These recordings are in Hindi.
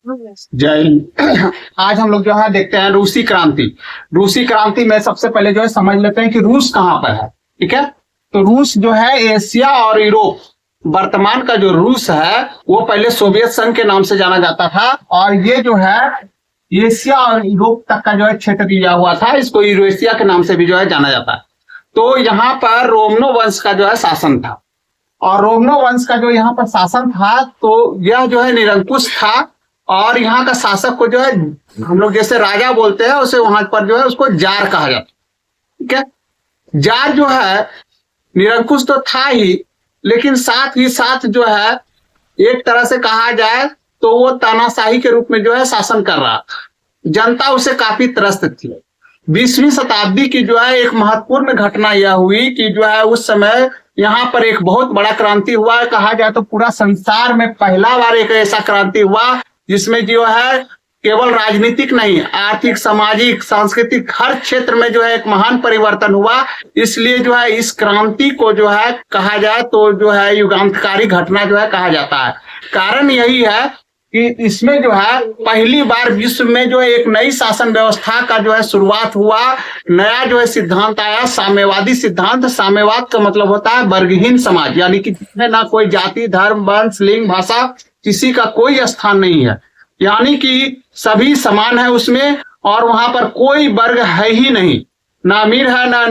जय हिंद। आज हम लोग जो है देखते हैं रूसी क्रांति। रूसी क्रांति में सबसे पहले जो है समझ लेते हैं कि रूस कहाँ पर है। ठीक है, तो रूस जो है एशिया और यूरोप, वर्तमान का जो रूस है वो पहले सोवियत संघ के नाम से जाना जाता था, और ये जो है एशिया और यूरोप तक का जो है क्षेत्र दिया हुआ था, इसको यूरेशिया के नाम से भी जो है जाना जाता है। तो यहाँ पर रोमनो वंश का जो है शासन था, और रोमनो वंश का जो यहाँ पर शासन था तो यह जो है निरंकुश था, और यहाँ का शासक को जो है हम लोग जैसे राजा बोलते हैं उसे वहां पर जो है उसको जार कहा जाता है। ठीक है, जार जो है निरंकुश तो था ही, लेकिन साथ ही साथ जो है एक तरह से कहा जाए तो वो तानाशाही के रूप में जो है शासन कर रहा था। जनता उसे काफी त्रस्त थी। 20वीं शताब्दी की जो है एक महत्वपूर्ण घटना यह हुई कि जो है उस समय यहाँ पर एक बहुत बड़ा क्रांति हुआ। कहा जाए तो पूरा संसार में पहला बार एक ऐसा क्रांति हुआ जिसमें जो है केवल राजनीतिक नहीं, आर्थिक, सामाजिक, सांस्कृतिक हर क्षेत्र में जो है एक महान परिवर्तन हुआ। इसलिए जो है इस क्रांति को जो है कहा जाए तो जो है युगांतकारी घटना जो है कहा जाता है। कारण यही है कि इसमें जो है पहली बार विश्व में जो है एक नई शासन व्यवस्था का जो है शुरुआत हुआ। नया जो है सिद्धांत आया, साम्यवादी सिद्धांत। साम्यवाद का मतलब होता है वर्गहीन समाज, यानी कि जिसमें ना कोई जाति, धर्म, वंश, लिंग, भाषा, किसी का कोई स्थान नहीं है, यानी कि सभी समान है उसमें, और वहां पर कोई वर्ग है ही नहीं, ना अमीर है, ना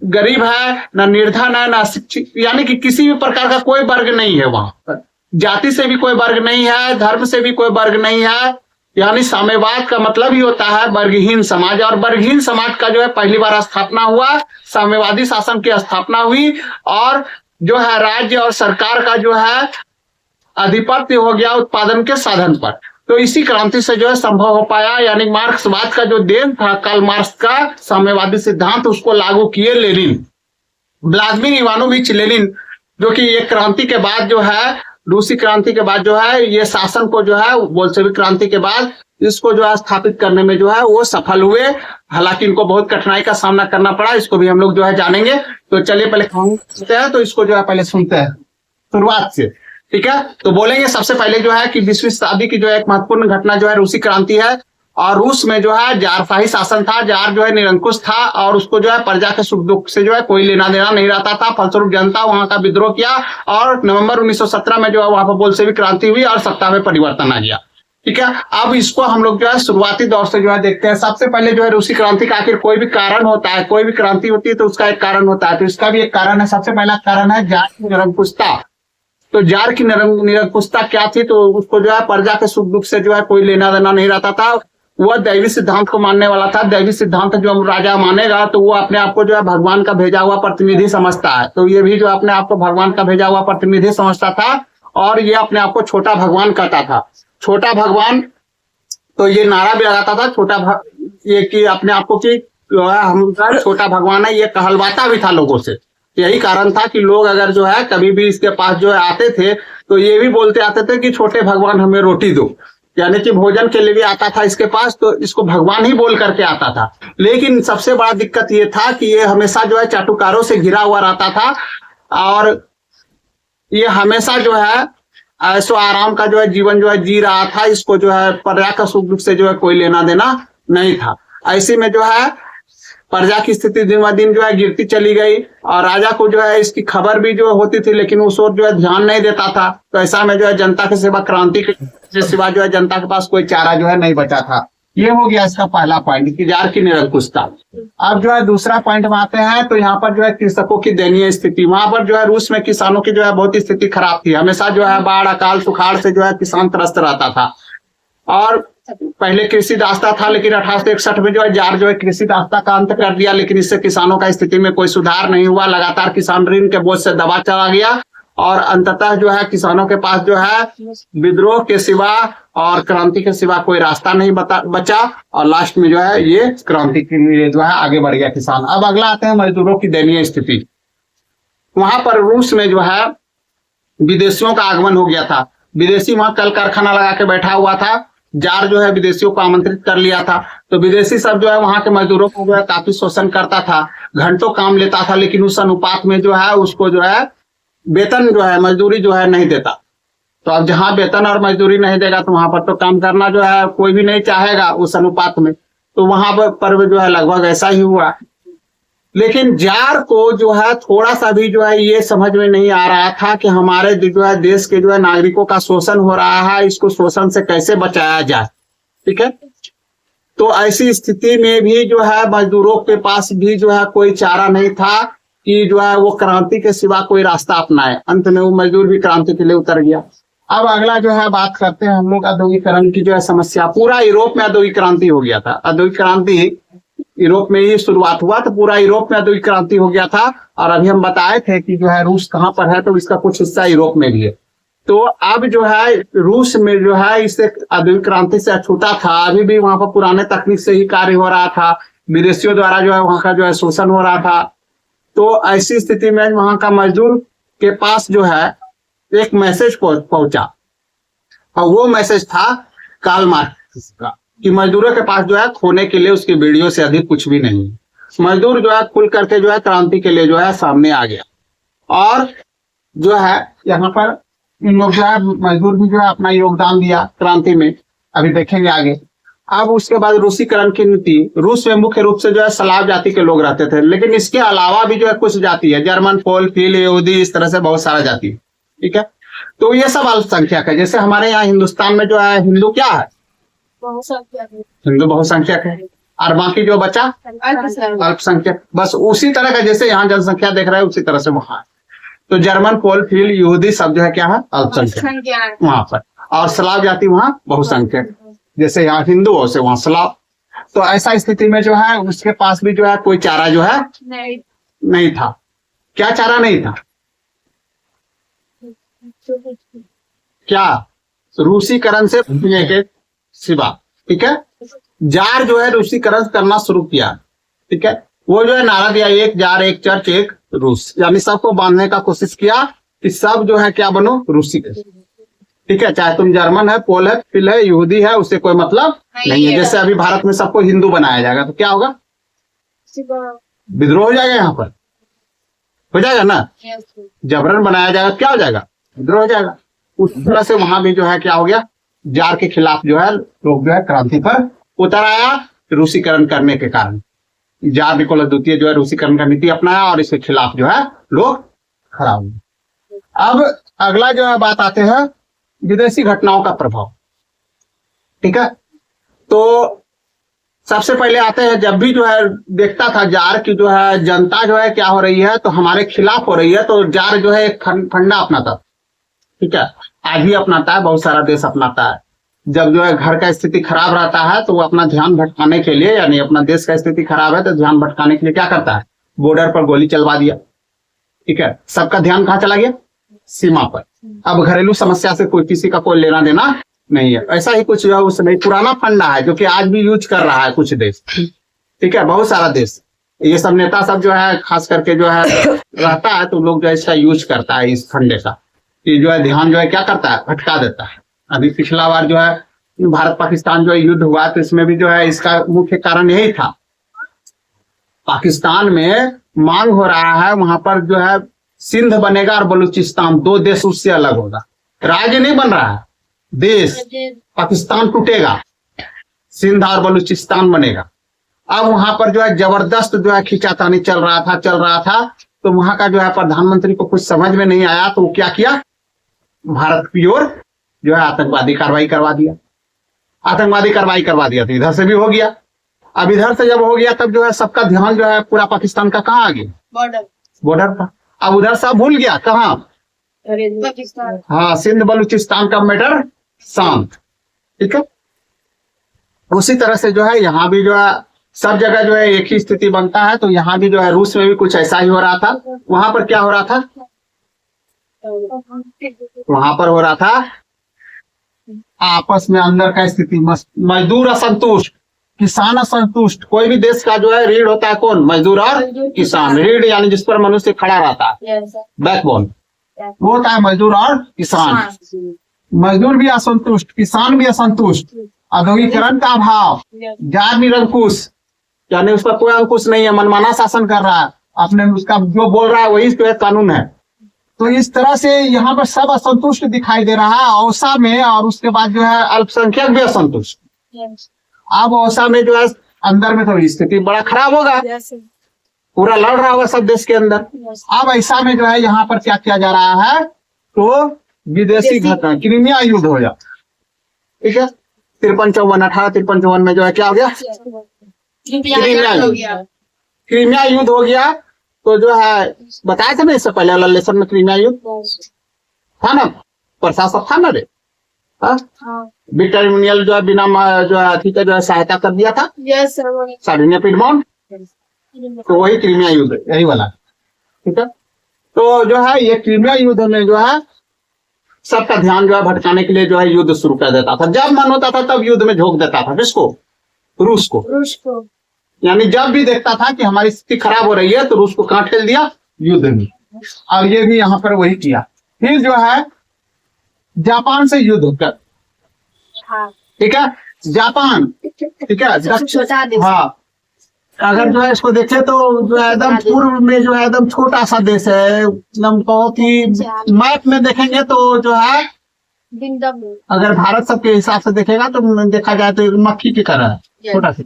गरीब है, ना निर्धन है, ना शिक्षित, यानी कि किसी भी प्रकार का कोई वर्ग नहीं है वहां पर। जाति से भी कोई वर्ग नहीं है, धर्म से भी कोई वर्ग नहीं है, यानी साम्यवाद का मतलब ही होता है वर्गहीन समाज। और वर्गहीन समाज का जो है पहली बार स्थापना हुआ, साम्यवादी शासन की स्थापना हुई, और जो है राज्य और सरकार का जो है आधिपत्य हो गया उत्पादन के साधन पर। तो इसी क्रांति से जो है संभव हो पाया, यानी मार्क्सवाद का जो देन था कार्ल मार्क्स का साम्यवादी सिद्धांत, उसको लागू किए लेनिन, व्लादिमीर इवानोविच लेनिन, जो कि ये क्रांति के बाद जो है रूसी क्रांति के बाद जो है ये शासन को जो है बोल्शेविक क्रांति के बाद इसको जो है स्थापित करने में जो है वो सफल हुए। हालांकि इनको बहुत कठिनाई का सामना करना पड़ा, इसको भी हम लोग जो है जानेंगे। तो चलिए पहले सुनते हैं, तो इसको जो है पहले सुनते हैं शुरुआत से। ठीक है, तो बोलेंगे सबसे पहले जो है कि 20वीं शताब्दी की जो है एक महत्वपूर्ण घटना जो है रूसी क्रांति है। और रूस में जो है जारशाही शासन था, जार जो है निरंकुश था, और उसको जो है प्रजा के सुख दुख से जो है कोई लेना देना नहीं रहता था। फलस्वरूप जनता वहां का विद्रोह किया, और नवंबर 1917 में जो है वहां पर बोल्शेविक क्रांति हुई और सत्ता में परिवर्तन आ गया। ठीक है, अब इसको हम लोग जो है शुरुआती दौर से जो है देखते हैं। सबसे पहले जो है रूसी क्रांति का आखिर कोई भी कारण होता है, कोई भी क्रांति होती है तो उसका एक कारण होता है, तो इसका भी एक कारण है। सबसे पहला कारण है जार की निरंकुशता। तो जार की निरंकुशता क्या थी? तो उसको जो है प्रजा के सुख दुख से जो है कोई लेना देना नहीं रहता था। वह दैवी सिद्धांत को मानने वाला था। दैवी सिद्धांत जो राजा मानेगा तो वो अपने आप को जो है भगवान का भेजा हुआ प्रतिनिधि समझता है, तो ये भी जो अपने आप को भगवान का भेजा हुआ प्रतिनिधि समझता था, और ये अपने आप को छोटा भगवान कहता था। छोटा भगवान, तो ये नारा भी लगाता था ये कि अपने आप को कि हम छोटा भगवान है, ये कहलवाता भी था लोगों से। यही कारण था कि लोग अगर जो है कभी भी इसके पास जो है आते थे तो ये भी बोलते आते थे कि छोटे भगवान हमें रोटी दो, यानी कि भोजन के लिए भी आता था इसके पास, तो इसको भगवान ही बोल करके आता था। लेकिन सबसे बड़ा दिक्कत ये था कि ये हमेशा जो है चाटुकारों से घिरा हुआ रहता था, और ये हमेशा जो है ऐसो आराम का जो है जीवन जो है जी रहा था। इसको जो है प्रजा का सुख दुख से जो है कोई लेना देना नहीं था। ऐसे में जो है प्रजा की स्थिति दिन ब दिन जो है गिरती चली गई, और राजा को जो है इसकी खबर भी जो होती थी, लेकिन उस ओर जो है ध्यान नहीं देता था। तो ऐसा में जो है जनता के सिवा, क्रांति के सिवा जो है जनता के पास कोई चारा जो है नहीं बचा था। ये हो गया इसका पहला पॉइंट कि जार की निरंकुशता। अब जो है दूसरा पॉइंट में आते हैं, तो यहाँ पर जो है कृषकों की दयनीय स्थिति। वहां पर जो है रूस में किसानों की जो है बहुत स्थिति खराब थी। हमेशा जो है बाढ़, अकाल, सुखाड़ से जो है किसान त्रस्त रहता था। और पहले कृषि दास्ता था, लेकिन 1861 में जो है जार जो है कृषि दास्ता का अंत कर दिया, लेकिन इससे किसानों का स्थिति में कोई सुधार नहीं हुआ। लगातार किसान ऋण के बोझ से दबा चला गया, और अंततः जो है किसानों के पास जो है विद्रोह के सिवा और क्रांति के सिवा कोई रास्ता नहीं बचा, और लास्ट में जो है ये क्रांति के लिए जो है आगे बढ़ गया किसान। अब अगला आते हैं मजदूरों की दयनीय स्थिति। वहां पर रूस में जो है विदेशियों का आगमन हो गया था। विदेशी वहां कल कारखाना लगा के बैठा हुआ था। जार जो है विदेशियों को आमंत्रित कर लिया था, तो विदेशी सब जो है वहां के मजदूरों को जो है काफी शोषण करता था, घंटों काम लेता था, लेकिन उस अनुपात में जो है उसको जो है वेतन जो है मजदूरी जो है नहीं देता। तो अब जहाँ वेतन और मजदूरी नहीं देगा तो वहां पर तो काम करना जो है कोई भी नहीं चाहेगा उस अनुपात में। तो वहां पर जो है लगभग ऐसा ही हुआ। लेकिन जार को जो है थोड़ा सा भी जो है ये समझ में नहीं आ रहा था कि हमारे जो है देश के जो है नागरिकों का शोषण हो रहा है, इसको शोषण से कैसे बचाया जाए। ठीक है, तो ऐसी स्थिति में भी जो है मजदूरों के पास भी जो है कोई चारा नहीं था कि जो है वो क्रांति के सिवा कोई रास्ता अपनाए। अंत में वो मजदूर भी क्रांति के लिए उतर गया। अब अगला जो है बात करते हैं हम लोग औद्योगिकरण की जो है समस्या। पूरा यूरोप में औद्योगिक क्रांति हो गया था। औद्योगिक क्रांति यूरोप में ही शुरुआत हुआ तो पूरा यूरोप में औद्योगिक क्रांति हो गया था। और अभी हम बताए थे कि जो है रूस कहाँ पर है, तो इसका कुछ हिस्सा यूरोप में भी है। तो अब जो है रूस में जो है इससे औद्योगिक क्रांति से अछूता था, अभी भी वहां पर पुराने तकनीक से ही कार्य हो रहा था, विदेशियों द्वारा जो है वहां का जो है शोषण हो रहा था। तो ऐसी स्थिति में वहां का मजदूर के पास जो है एक मैसेज पहुंचा, और वो मैसेज था कार्ल मार्क्स का कि मजदूरों के पास जो है खोने के लिए उसकी वीडियो से अधिक कुछ भी नहीं। मजदूर जो है खुल करके जो है क्रांति के लिए जो है सामने आ गया। और जो है यहाँ पर इन लोग जो है मजदूर भी जो है अपना योगदान दिया क्रांति में, अभी देखेंगे आगे। अब उसके बाद रूसीकरण की नीति। रूस में मुख्य रूप से जो है स्लाव जाति के लोग रहते थे, लेकिन इसके अलावा भी जो है कुछ जाति है, जर्मन, पोल, फील, यहूदी, इस तरह से बहुत सारा जाति। ठीक है, तो ये सब अल्पसंख्यक है। जैसे हमारे यहाँ हिंदुस्तान में जो है हिंदू क्या है, हिंदू बहुसंख्यक है, और बाकी जो बचा अल्पसंख्यक। बस उसी तरह का जैसे यहाँ जनसंख्या देख रहे हैं उसी तरह से वहां है। तो जर्मन, पोल, फील, यहूदी सब जो है क्या है, अल्पसंख्यक वहां पर, और स्लाव जाति वहां बहुसंख्यक। जैसे यहाँ हिंदू हो से वहां स्लाव। तो ऐसा स्थिति में जो है उसके पास भी जो है कोई चारा जो है नहीं था। क्या चारा नहीं था, क्या, रूसीकरण से बचने के सिवा। ठीक है, जार जो है रूसीकरण करना शुरू किया। ठीक है, वो जो है नारा दिया, एक जार, एक चर्च, एक रूस, यानी सबको बांधने का कोशिश किया कि सब जो है क्या बनो, रूसी। ठीक है, चाहे तुम जर्मन है, पोल है, फिल है, यहूदी है, उससे कोई मतलब नहीं है। जैसे अभी भारत में सबको हिंदू बनाया जाएगा तो क्या होगा, विद्रोह हो जाएगा, यहाँ पर हो जाएगा ना, जबरन बनाया जाएगा, क्या हो जाएगा, विद्रोह हो जाएगा। उस तरह से वहां भी जो है क्या हो गया, जार के खिलाफ जो है लोग जो है क्रांति पर उतर आया, रूसीकरण करने के कारण। जार निकोलस द्वितीय जो है रूसीकरण का नीति अपनाया और इसके खिलाफ जो है लोग खड़ा हुए। अब अगला जो है बात आते हैं विदेशी घटनाओं का प्रभाव। ठीक है, तो सबसे पहले आते हैं, जब भी जो है देखता था जार की जो है जनता जो है क्या हो रही है, तो हमारे खिलाफ हो रही है, तो जार जो है एक फंडा अपनाता। ठीक है, आज भी अपनाता है, बहुत सारा देश अपनाता है। जब जो है घर का स्थिति खराब रहता है तो वो अपना ध्यान भटकाने के लिए, यानी अपना देश का स्थिति खराब है तो ध्यान भटकाने के लिए क्या करता है, बॉर्डर पर गोली चलवा दिया। ठीक है, सबका ध्यान कहाँ चला गया, सीमा पर। अब घरेलू समस्या से कोई किसी का कोई लेना देना नहीं है। ऐसा ही कुछ जो है उसमें पुराना फंडा है जो कि आज भी यूज कर रहा है कुछ देश। ठीक है, बहुत सारा देश, ये सब नेता सब जो है खास करके जो है रहता है तो लोग जो है इसका यूज करता है, इस फंडे का, कि जो है ध्यान जो है क्या करता है, भटका देता है। अभी पिछला बार जो है भारत पाकिस्तान जो है युद्ध हुआ तो इसमें भी जो है इसका मुख्य कारण यही था। पाकिस्तान में मांग हो रहा है वहां पर जो है सिंध बनेगा और बलूचिस्तान, दो देश उससे अलग होगा, राज्य नहीं बन रहा है, देश। पाकिस्तान टूटेगा, सिंध और बलूचिस्तान बनेगा। अब वहां पर जो है जबरदस्त जो है खींचातानी चल रहा था। तो वहां का जो है प्रधानमंत्री को कुछ समझ में नहीं आया, तो वो क्या किया, भारत की ओर जो है आतंकवादी कार्रवाई करवा दिया। तो इधर से भी हो गया। अब इधर से जब हो गया तब जो है सबका ध्यान जो है पूरा पाकिस्तान का कहाँ आ गया, बॉर्डर पर। अब उधर सब भूल गया, कहाँ, हाँ, सिंध बलूचिस्तान का मैटर शांत। ठीक है, उसी तरह से जो है यहाँ भी जो है सब जगह जो है एक ही स्थिति बनता है। तो यहाँ भी जो है रूस में भी कुछ ऐसा ही हो रहा था। वहां पर क्या हो रहा था, वहां पर हो रहा था आपस में अंदर का स्थिति, मजदूर असंतुष्ट, किसान असंतुष्ट। कोई भी देश का जो है रीढ़ होता है कौन, मजदूर और किसान। रीढ़ यानी जिस पर मनुष्य खड़ा रहता है, बैकबोन, वो होता है मजदूर और किसान। मजदूर भी असंतुष्ट, किसान भी असंतुष्ट, औद्योगिकरण का अभाव, जार निरंकुश, यानी उसका कोई अंकुश नहीं है, मनमाना शासन कर रहा है, अपने उसका जो बोल रहा है वही जो है कानून है। तो इस तरह से यहाँ पर सब असंतुष्ट दिखाई दे रहा है औसा में, और उसके बाद जो है अल्पसंख्यक भी असंतुष्ट। अब औसा में जो है अंदर में थोड़ी स्थिति बड़ा खराब होगा, पूरा लड़ रहा होगा सब देश के अंदर। अब ऐसा में जो है यहाँ पर क्या किया जा रहा है, तो विदेशी घटना क्रीमिया युद्ध हो जाता, ठीक है। 53-54 1853-54 में जो है क्या हो गया, क्रीमिया युद्ध हो गया। तो जो है बताया था ना इससे पहले वाला लेसन में, क्रीमिया युद्ध था ना, प्रशासक था ना रे, ब्रिटेनियल जो है बिना जो है ठीक है जो है सहायता कर दिया था सार्डिनिया पिडमोंट, तो वही क्रीमिया युद्ध यही वाला, ठीक है। तो जो है ये क्रीमिया युद्ध में जो है सबका ध्यान जो है भटकाने के लिए जो है युद्ध शुरू कर देता था। जब मन होता था तब युद्ध में झोंक देता था। किसको? रूस को। यानी जब भी देखता था कि हमारी स्थिति खराब हो रही है तो रूस को कहाँ ठेल दिया, युद्ध में। और ये भी यहाँ पर वही किया। फिर जो है जापान से युद्ध कर, ठीक है, जापान, ठीक है, हाँ। अगर जो है इसको देखे तो जो है एकदम पूर्व में जो है एकदम छोटा सा देश है, एकदम बहुत ही, मैप में देखेंगे तो जो है अगर भारत सब के हिसाब से देखेगा तो देखा जाए तो मक्खी की तरह है, छोटा सा,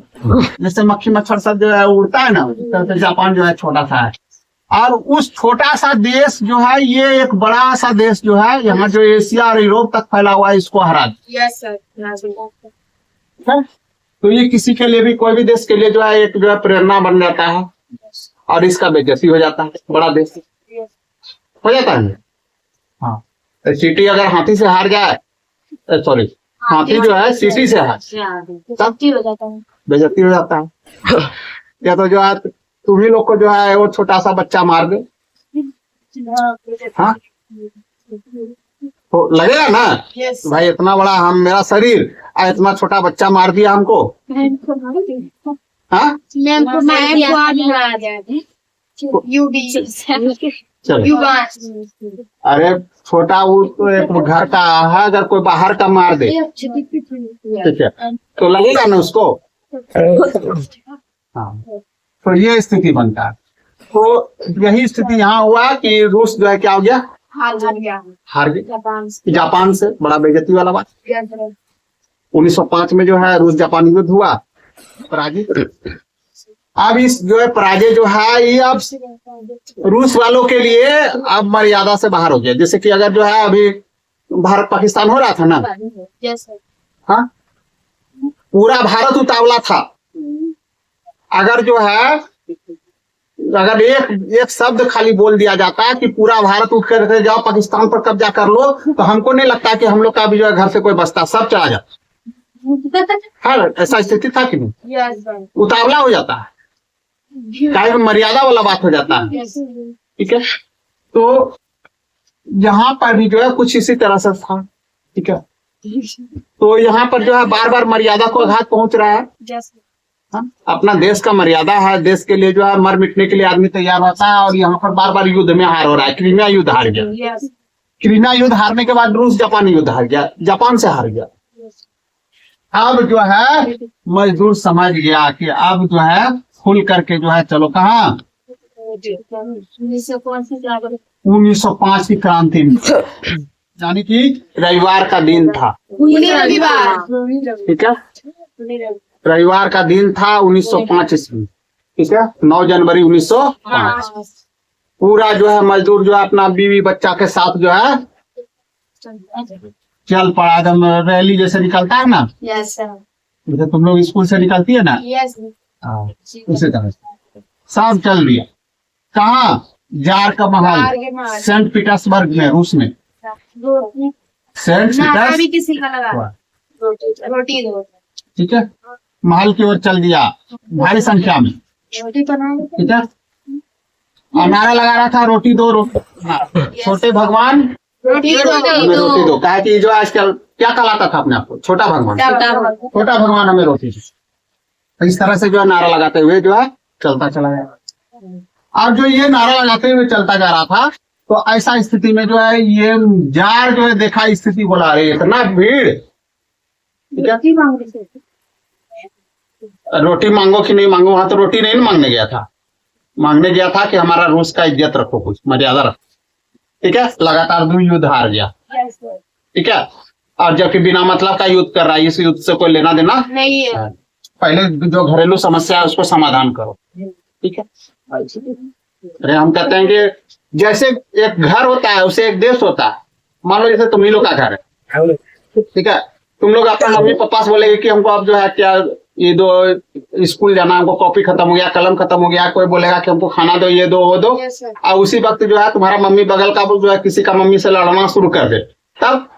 जैसे मक्खी मच्छर सब जो है उड़ता है ना, तो जापान जो है छोटा सा है। और उस छोटा सा देश जो है ये एक बड़ा सा देश जो है यहाँ जो एशिया और यूरोप तक फैला हुआ है, इसको हरा दिया। तो ये किसी के लिए भी, कोई भी देश के लिए जो है एक जो है प्रेरणा बन जाता है, और इसका बेइज्जती हो जाता है, बड़ा देश हो जाता है। हाँ, सिटी अगर हाथी से हार जाए, सॉरी, हाथी जो है सिटी से हार, बेइज्जती हो जाता है। या तो जो है तुम्ही लोग को जो है वो छोटा सा बच्चा मार दे, हाँ, तो लगेगा ना भाई इतना बड़ा हम, मेरा शरीर, इतना छोटा बच्चा मार दिया हमको, हाँ? अरे छोटा वो तो एक घर का है, अगर कोई बाहर का मार दे, ठीक है, तो लगेगा ना उसको। हाँ, तो ये स्थिति बनता है। तो यही स्थिति यहाँ हुआ कि रूस जो है क्या हो गया, हार गया जापान से, बड़ा बेइज्जती वाला बात। 1905 में जो है रूस जापान युद्ध हुआ, पराजित। अब इस जो है पराजय जो है ये अब रूस वालों के लिए अब मर्यादा से बाहर हो गया। जैसे कि अगर जो है अभी भारत पाकिस्तान हो रहा था ना, हाँ, पूरा भारत उतावला था। अगर जो है अगर एक शब्द खाली बोल दिया जाता है कि पूरा भारत उठ कर जाओ पाकिस्तान पर कब्जा कर लो, तो हमको नहीं लगता कि हम लोग का भी जो है घर से कोई बचता, सब चला जाता है। ऐसा स्थिति था कि नहीं, उतावला हो जाता है, काहे मर्यादा वाला बात हो जाता है, ठीक है। तो यहाँ पर भी जो है कुछ इसी तरह से था, ठीक है। तो यहाँ पर जो है बार बार मर्यादा को आघात पहुंच रहा है। अपना देश का मर्यादा है, देश के लिए जो है मर मिटने के लिए आदमी तैयार होता है, और यहाँ पर बार बार युद्ध में हार हो रहा है। क्रीमिया युद्ध हार गया, क्रीमिया युद्ध हारने के बाद रूस जापान युद्ध हार गया, जापान से हार गया। अब जो है मजदूर समझ गया कि अब जो है खुल करके जो है चलो कहाँ, 1905 की क्रांति में, यानी कि रविवार का दिन था, ठीक है, रविवार का दिन था 1905 ईस्वी, ठीक है, 9 जनवरी 1905। पूरा जो है मजदूर जो है अपना बीवी बच्चा के साथ जो है चल पड़ा, एकदम रैली जैसे निकलता है ना, जैसे तुम लोग स्कूल से निकलती है ना, उसी तरह सब चल दिया। कहाँ? जार का महल, सेंट पीटर्सबर्ग में, रूस में, सेंट पीटर्सबर्ग, ठीक है, महल की ओर चल दिया भारी संख्या में, ठीक है। और नारा लगा रहा था रोटी दो, छोटे भगवान रोटी दो। कहा कि जो आजकल क्या कहलाता था अपने आप को, छोटा भगवान, छोटा भगवान हमें रोटी दो। तो इस तरह से जो है नारा लगाते हुए जो है चलता चला गया। और जो ये नारा लगाते हुए चलता जा रहा था, तो ऐसा स्थिति में जो है ये जार जो है देखा स्थिति, बोला अरे इतना भीड़, ठीक है, रोटी मांगो कि नहीं मांगो, वहां तो रोटी नहीं मांगने गया था, मांगने गया था कि हमारा रूस का इज्जत रखो, कुछ मर्यादा रखो, ठीक है, लगातार 2 युद्ध हार गया, ठीक है, और जबकि बिना मतलब का युद्ध कर रहा है, इस युद्ध से कोई लेना देना नहीं है। पहले जो घरेलू समस्या है उसको समाधान करो, ठीक है। अरे हम कहते हैं कि जैसे एक घर होता है उसे एक देश होता है। मान लो जैसे तुम ही लोग का घर है, ठीक है, तुम लोग अपने मम्मी पापा से बोलेगे कि हमको अब जो है क्या ये दो, स्कूल जाना, हमको कॉपी खत्म हो गया, कलम खत्म हो गया, कोई बोलेगा कि हमको खाना दो, ये दो वो दो, Yes, sir. और उसी वक्त जो है तुम्हारा मम्मी बगल का जो है किसी का मम्मी से लड़ना शुरू कर दे, तब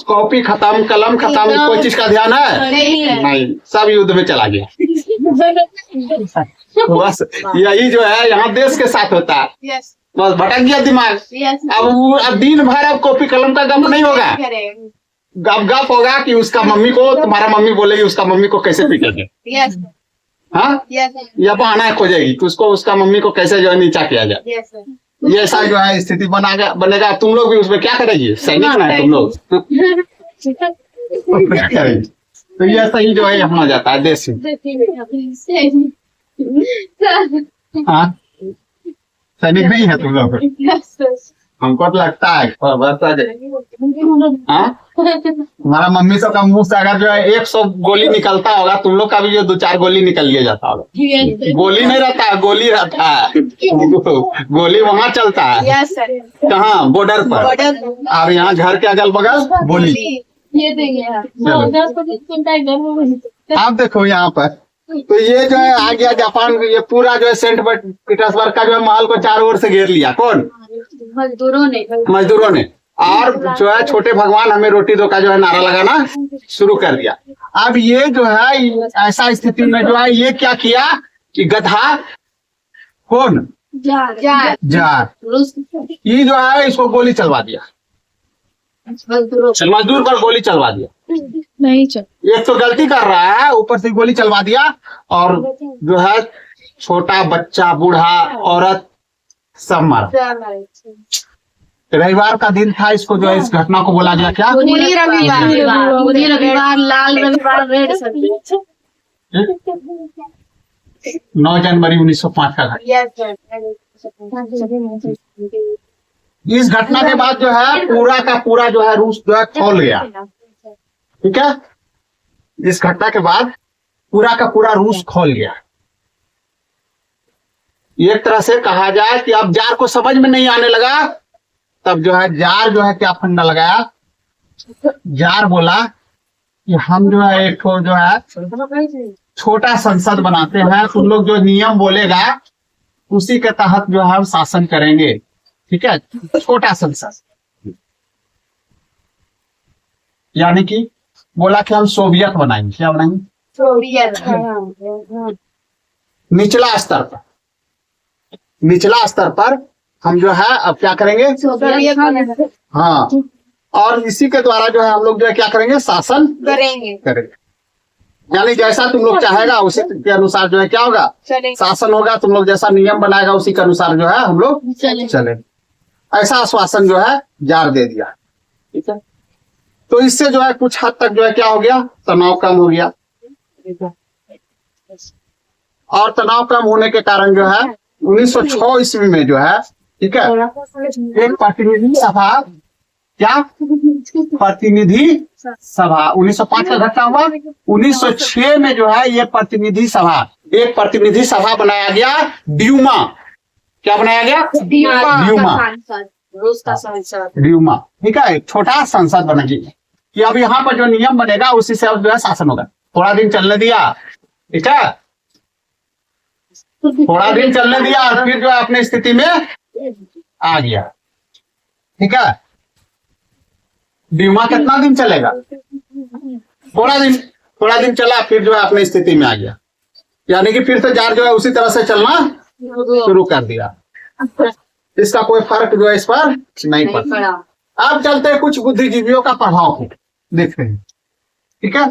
कॉपी खत्म, कलम खत्म, कोई चीज का ध्यान है नहीं है। नहीं, सब युद्ध में चला गया। तो बस यही जो है यहाँ देश के साथ होता है, Yes, बस भटक गया दिमाग। yes. अब दिन भर अब कॉपी कलम का गप नहीं होगा, गप होगा कि उसका मम्मी को, तुम्हारा मम्मी बोलेगी उसका मम्मी को कैसे पीटेंगे, Yes, हाँ, yes, या बहाना खोजेगी कि उसको उसका मम्मी को कैसे जो है नीचा किया जाए। yes, sir. ये ऐसा जो है स्थिति बनेगा। तुम लोग भी उसमें क्या करेगी, सैनिक ना है तुम लोग, क्या करेगी? तो ये ऐसा ही जो है यहाँ जाता है देश में। हाँ, सैनिक नहीं है तुम लोग, Yes, sir. हमको तो लगता है हाँ, हमारा मम्मी सब का मुंह से अगर जो है 100 गोली निकलता होगा, तुम लोग का भी जो 2-4 गोली निकल लिए जाता होगा। Yes, sir. गोली नहीं रहता है, गोली रहता है, गोली वहां चलता है, Yes, sir. कहाँ, बॉर्डर पर, Border. और यहाँ घर के अगल बगल गोली। ये देखिए चलो। आप देखो यहाँ पर, तो ये जो है आ गया जापान, ये पूरा जो है सेंट पीटर्सबर्ग का जो है महल को चारों ओर से घेर लिया, कौन, मजदूरों ने। मजदूरों ने, और जो है छोटे भगवान हमें रोटी दो का जो है नारा लगाना शुरू कर दिया। अब ये जो है ऐसा स्थिति में जो है ये क्या किया कि गधा, कौन, जार जार, रूस ये जो है इसको गोली चलवा दिया, मजदूरों मजदूर पर गोली चलवा दिया। नहीं चल। एक तो गलती कर रहा है, ऊपर से गोली चलवा दिया, और जो है छोटा बच्चा, बूढ़ा, औरत सब मारा। रविवार का दिन था, इसको जो है इस घटना को बोला गया क्या, पूरी रविवार लाल रविवार रेड संडे। 9 जनवरी 1905 का घटना। Yes sir. इस घटना के बाद जो है पूरा का पूरा जो है रूस जो है खोल गया, ठीक है। इस घटना के बाद पूरा का पूरा रूस खोल गया। एक तरह से कहा जाए कि अब जार को समझ में नहीं आने लगा, तब जो है जार जो है क्या फंडा लगाया, जार बोला कि हम जो है एक तो जो है छोटा संसद बनाते हैं, तुम लोग जो नियम बोलेगा उसी के तहत जो है हम शासन करेंगे, ठीक है, छोटा संसद। यानी कि बोला कि हम सोवियत बनाएंगे, क्या बनाएंगे, निचला स्तर पर, निचला स्तर पर हम जो है अब क्या करेंगे, हाँ, और इसी के द्वारा जो है हम लोग जो है क्या करेंगे, शासन करेंगे। यानी जैसा तुम लोग चाहेगा उसी के अनुसार जो है क्या होगा, शासन होगा, तुम लोग जैसा नियम बनाएगा उसी के अनुसार जो है हम लोग चले। ऐसा आश्वासन जो है जार दे दिया, ठीक है। तो इससे जो है कुछ हद तक जो है क्या हो गया, तनाव कम हो गया, और तनाव कम होने के कारण जो है 1906 ईस्वी में जो है, ठीक है, एक प्रतिनिधि सभा, क्या प्रतिनिधि सभा, 1905 का घटना हुआ, 1906 में जो है ये प्रतिनिधि सभा, एक प्रतिनिधि सभा बनाया गया, ड्यूमा, क्या बनाया गया, ड्यूमा, रूस का संसद। ड्यूमा, ठीक है, एक छोटा संसद बना गया कि अब यहाँ पर जो नियम बनेगा उसी से अब जो है शासन होगा। थोड़ा दिन चलने दिया, ठीक है, थोड़ा दिन चलने दिया और फिर जो है अपनी स्थिति में आ गया, ठीक है। ड्यूमा कितना दिन चलेगा, थोड़ा दिन चला, फिर जो है अपनी स्थिति में आ गया, यानी कि फिर से जार जो है उसी तरह से चलना शुरू कर दिया। इसका कोई फर्क जो है इस पर नहीं पड़ता। अब चलते हैं कुछ बुद्धिजीवियों का प्रभाव को देखते हैं, ठीक है।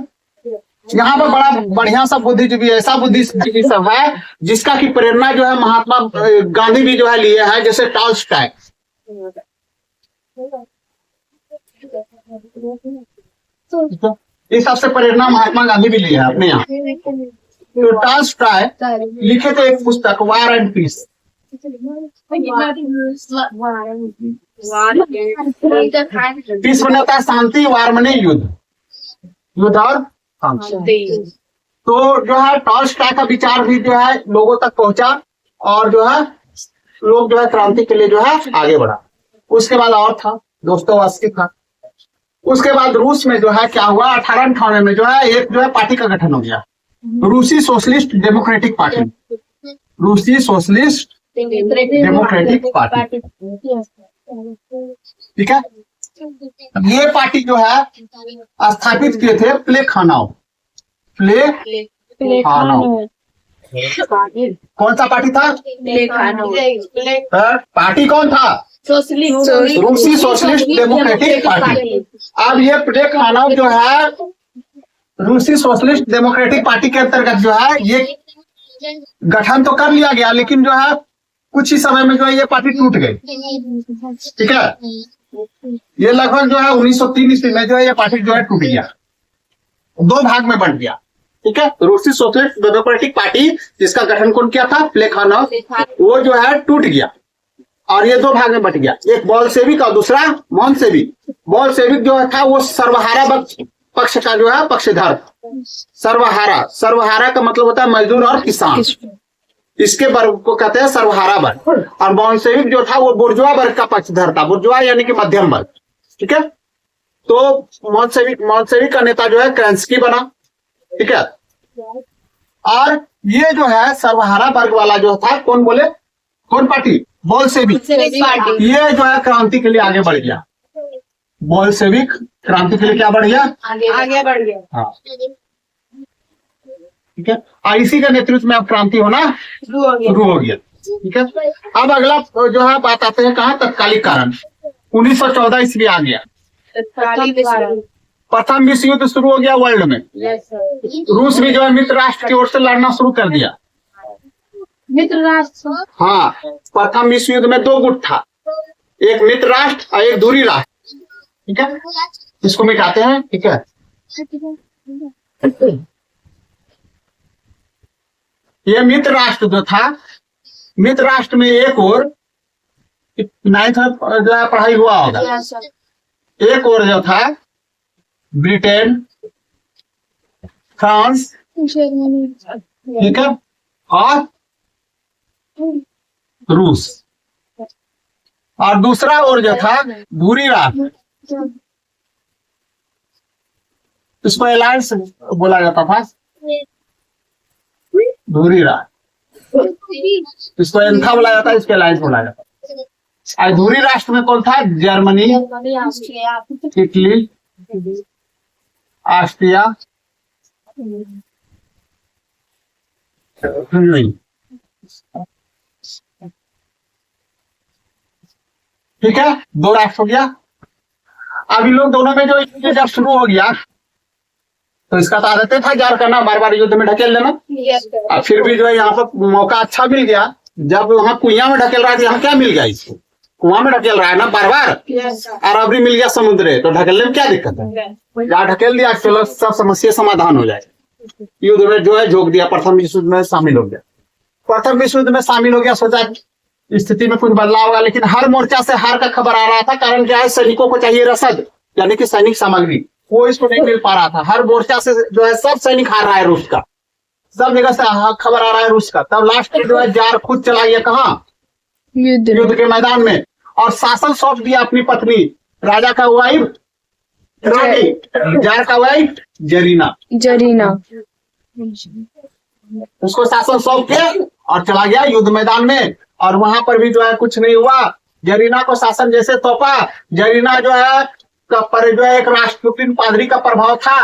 यहाँ पर बड़ा बढ़िया सा बुद्धिजीवी, ऐसा बुद्धिजीवी सब है जिसका की प्रेरणा जो है महात्मा गांधी भी जो है लिए है, जैसे टॉल्स्टॉय, इस सबसे प्रेरणा महात्मा गांधी भी लिए है अपने यहाँ। तो टॉल्स्टॉय लिखे थे एक पुस्तक वार एंड पीस, पीस मैंने होता है शांति, वार मैंने युद्ध, युद्ध और शांति। तो जो है टॉल्स्टॉय का विचार भी जो है लोगों तक पहुंचा और जो है लोग जो है क्रांति के लिए जो है आगे बढ़ा। उसके बाद और था दोस्तोवस्की था। उसके बाद रूस में जो है क्या हुआ, 1898 में जो है एक जो है पार्टी का गठन हो गया, रूसी सोशलिस्ट डेमोक्रेटिक पार्टी, रूसी सोशलिस्ट डेमोक्रेटिक पार्टी। ठीक है, ये पार्टी जो है स्थापित किए थे प्लेखानोव, प्लेखानोव। कौन सा पार्टी था? पार्टी कौन था? रूसी सोशलिस्ट डेमोक्रेटिक पार्टी। अब ये प्लेखानोव जो है रूसी सोशलिस्ट डेमोक्रेटिक पार्टी के अंतर्गत जो है ये गठन तो कर लिया गया, लेकिन जो है कुछ ही समय में जो है ये पार्टी टूट गई। ठीक है, ये लगभग जो है 1903 ईस्वी में जो है ये पार्टी जो है टूट गया, दो भाग में बंट गया। ठीक है, रूसी सोशलिस्ट डेमोक्रेटिक पार्टी जिसका गठन कौन किया था? प्लेखानोव, वो जो है टूट गया और ये दो भाग में बट गया, एक बोल्शेविक और दूसरा मोनसेविक। बोल्शेविक जो था वो सर्वहारा पक्ष का जो है पक्षधर, सर्वहारा का मतलब होता है मजदूर और किसान, इसके वर्ग को कहते हैं सर्वहारा वर्ग। और बोल्शेविक जो था वो बुर्जुआ वर्ग का पक्षधर था, बुर्जुआ यानी कि मध्यम वर्ग। ठीक है, तो मोनसेविक का नेता जो है क्रेंस्की बना। ठीक है, और ये जो है सर्वहारा वर्ग वाला जो था कौन बोले, कौन पार्टी? बोल्शेविक। ये जो है क्रांति के लिए आगे बढ़ गया, बोल्शेविक क्रांति के लिए क्या बढ़ गया? आगे बढ़ गया। हाँ, ठीक है, और इसी के नेतृत्व में अब क्रांति होना शुरू हो गया। ठीक है, अब अगला जो है बात आते हैं कहाँ? तत्कालिक कारण। 1914 ईस्वी आ गया, प्रथम विश्व युद्ध शुरू हो गया वर्ल्ड में। रूस भी जो है मित्र राष्ट्र की ओर से लड़ना शुरू कर दिया। मित्र राष्ट्र, हाँ, प्रथम विश्व युद्ध में दो गुट था, एक मित्र राष्ट्र और एक दूरी राष्ट्र। ठीक है, इसको मिटाते हैं। ठीक है, ये मित्र राष्ट्र जो था, मित्र राष्ट्र में एक और 9th जो है पढ़ाई हुआ होगा, एक और जो था ब्रिटेन, फ्रांस, ठीक है, और रूस, और दूसरा और जो था दूरी राष्ट्र, इसको अलायंस बोला जाता था, दूरी राष्ट्र, इसको एंथा बोला जाता है, इसको अलायंस बोला जाता है। और दूरी राष्ट्र में कौन था? जर्मनी, इटली, ऑस्ट्रिया, नहीं, ठीक है, दो राष्ट्र हो गया। अब इन लोग दोनों में जो युद्ध जब शुरू हो गया तो इसका तो आदत था जार करना, बार बार युद्ध में ढकेल लेना। और फिर भी जो है यहाँ पर मौका अच्छा मिल गया, जब वहाँ कुइया में ढकेल रहा था, यहाँ क्या मिल गया इसको? कुआं में ढकेल रहा है ना बार बार, और अभी मिल गया समुद्र, तो ढकेलने में क्या दिक्कत है? जहाँ ढकेल दिया चलो सब समस्या समाधान हो जाए। युद्ध में जो है झोंक दिया, प्रथम विश्व युद्ध में शामिल हो गया। प्रथम विश्व युद्ध में शामिल हो गया, सोचा स्थिति में कुछ बदलाव होगा, लेकिन हर मोर्चा से हार का खबर आ रहा था। कारण क्या है? सैनिकों को चाहिए रसद, यानी कि सैनिक सामग्री, वो इसको नहीं मिल पा रहा था। हर मोर्चा से जो है सब सैनिक हार रहा है रूस का, सब जगह से खबर आ रहा है रूस का। तब लास्ट में जो है जार खुद चला गया कहाँ? युद्ध के मैदान में, और शासन सौंप दिया अपनी पत्नी, राजा का वाइफ रानी, जार का वाइफ जरीना, उसको शासन सौंप के और चला गया युद्ध मैदान में। और वहां पर भी जो है कुछ नहीं हुआ। जरीना को शासन जैसे सौंपा, जरीना जो है पर जो है एक राष्ट्रपुतिन पादरी का प्रभाव था,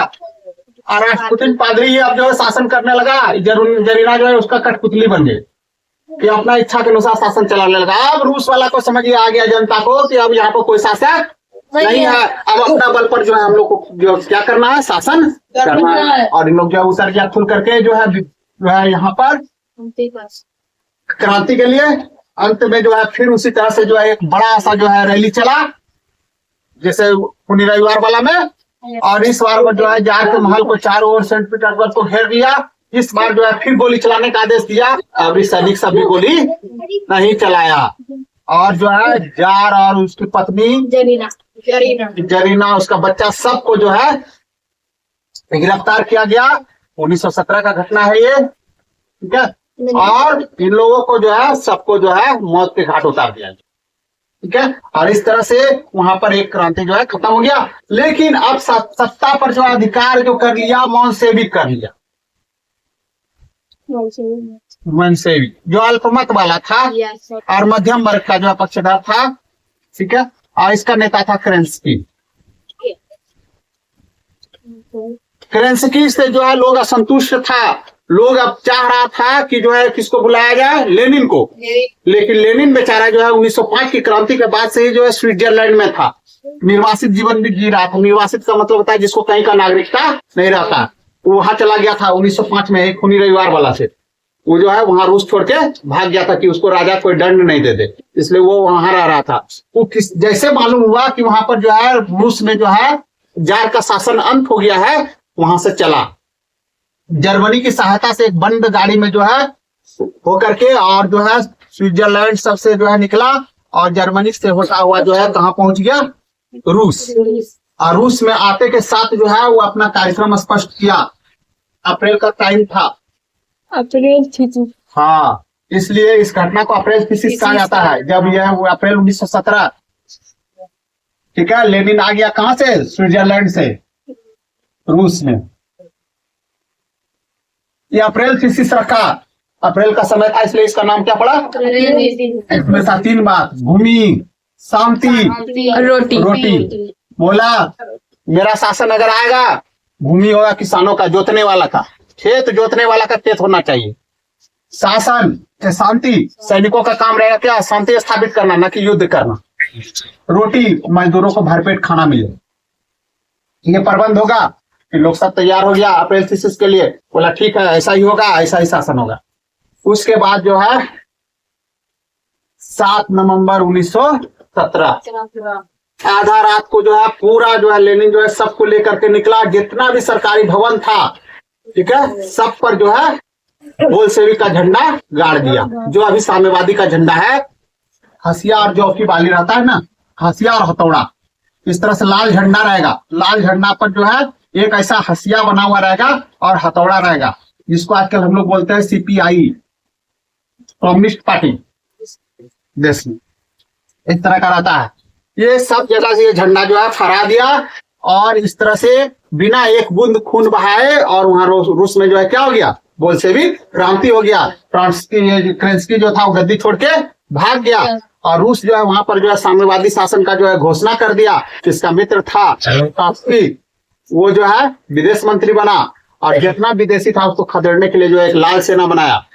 और राष्ट्रपुतिन पादरी अब जो है शासन करने लगा। जरीना जो है उसका कठपुतली बन गई, कि अपना इच्छा के अनुसार शासन चलाने लगा। अब रूस वाला को समझ आ गया जनता को कि अब यहाँ पर कोई शासक नहीं है, अब अपना बल पर जो है हम लोग को जो क्या करना है? शासन करना है। और इन लोग जो उतर गया खुल करके जो है यहाँ पर क्रांति के लिए। अंत में जो है फिर उसी तरह से जो है एक बड़ा सा जो है रैली चला, जैसे पुण्य रविवार वाला में। और इस बार में जो है जार के महल को चारों ओर सेंट पीटर्सबर्ग को घेर दिया। इस बार जो है फिर गोली चलाने का आदेश दिया। अभी सैनिक सब भी गोली नहीं चलाया, और जो है जार और उसकी पत्नी जरीना उसका बच्चा सबको जो है गिरफ्तार किया गया। 1917 का घटना है ये, ठीक है। और इन लोगों को जो है सबको जो है मौत के घाट उतार दिया, ठीक है। और इस तरह से वहां पर एक क्रांति जो है खत्म हो गया। लेकिन अब सत्ता पर जो अधिकार जो कर लिया मोनसेविक कर लिया, मनसेवी जो अल्पमत वाला था और मध्यम वर्ग का जो पक्षधर था, ठीक है। और इसका नेता था केरेंस्की। केरेंस्की से जो है लोग असंतुष्ट था, लोग अब चाह रहा था कि जो है किसको बुलाया जाए, लेनिन को। लेकिन लेनिन बेचारा जो है 1905 की क्रांति के बाद से ही जो है स्विट्जरलैंड में था, निर्वासित जीवन भी जी रहा था। निर्वासित का मतलब होता है जिसको कहीं का नागरिकता नहीं रहता, वो वहां चला गया था 1905 में एक खूनी रविवार वाला से। वो जो है वहां रूस छोड़ के भाग गया था कि उसको राजा कोई दंड नहीं दे दे, इसलिए वो वहां रह रहा था। वो जैसे मालूम हुआ कि वहां पर जो है रूस में जो है जार का शासन अंत हो गया है, वहां से चला जर्मनी की सहायता से एक बंद गाड़ी में जो है होकर के, और जो है स्विट्जरलैंड सबसे जो है निकला और जर्मनी से होता हुआ जो है कहाँ पहुंच गया, रूस। और रूस में आते के साथ जो है वो अपना कार्यक्रम स्पष्ट किया। अप्रैल का टाइम था, अप्रैल थी। हाँ, इसलिए इस घटना को अप्रैल थीसिस कहा जाता है। जब यह वो अप्रैल 1917, ठीक है। लेनिन आ गया कहां से, स्विट्जरलैंड से रूस में। ये अप्रैल थीसिस रखा, अप्रैल का समय था इसलिए इसका नाम क्या पड़ा। इसमें था 3 बात, भूमि, शांति, रोटी। बोला मेरा शासन अगर आएगा, भूमि होगा किसानों का, जोतने वाला का खेत, जोतने वाला का खेत होना चाहिए। शासन, शांति, सैनिकों का काम रहेगा क्या, शांति स्थापित करना, न कि युद्ध करना। रोटी, मजदूरों को भरपेट खाना मिले। ये प्रबंध होगा कि लोग सब तैयार हो गया अप्रैल थीसिस के लिए। बोला ठीक है, ऐसा ही होगा, ऐसा ही शासन होगा। उसके बाद जो है 7 नवंबर 1917 आधा रात को जो है पूरा जो है लेनिन जो है सबको लेकर के निकला, जितना भी सरकारी भवन था, ठीक है, सब पर जो है बोल्शेविक का झंडा गाड़ दिया। जो अभी साम्यवादी का झंडा है, हसिया और जौ की बाली रहता है ना, हसिया और हथौड़ा, इस तरह से लाल झंडा रहेगा। लाल झंडा पर जो है एक ऐसा हसिया बना हुआ रहेगा और हथौड़ा रहेगा, जिसको आजकल हम लोग बोलते हैं CPI, कम्युनिस्ट पार्टी देश में, इस तरह का रहता है। ये सब जगह से ये झंडा जो है फहरा दिया और इस तरह से बिना एक बूंद खून बहाए, और वहां रूस में जो है क्या हो गया, बोल्शेविक क्रांति हो गया। केरेंस्की जो था वो गद्दी छोड़ के भाग गया और रूस जो है वहां पर जो है साम्यवादी शासन का जो है घोषणा कर दिया। जिसका मित्र था ट्रॉट्स्की, वो जो है विदेश मंत्री बना और जितना विदेशी था उसको खदेड़ने के लिए जो है एक लाल सेना बनाया।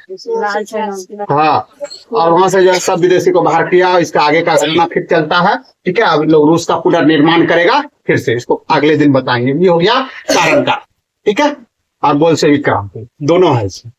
हाँ, और वहां से जो है सब विदेशी को बाहर किया। इसका आगे का घटना फिर चलता है, ठीक है। अब लोग रूस का पुनर्निर्माण करेगा फिर से, इसको अगले दिन बताएंगे। ये हो गया कारण का, ठीक है। और बोल्शेविक क्रांति दोनों है इसमें।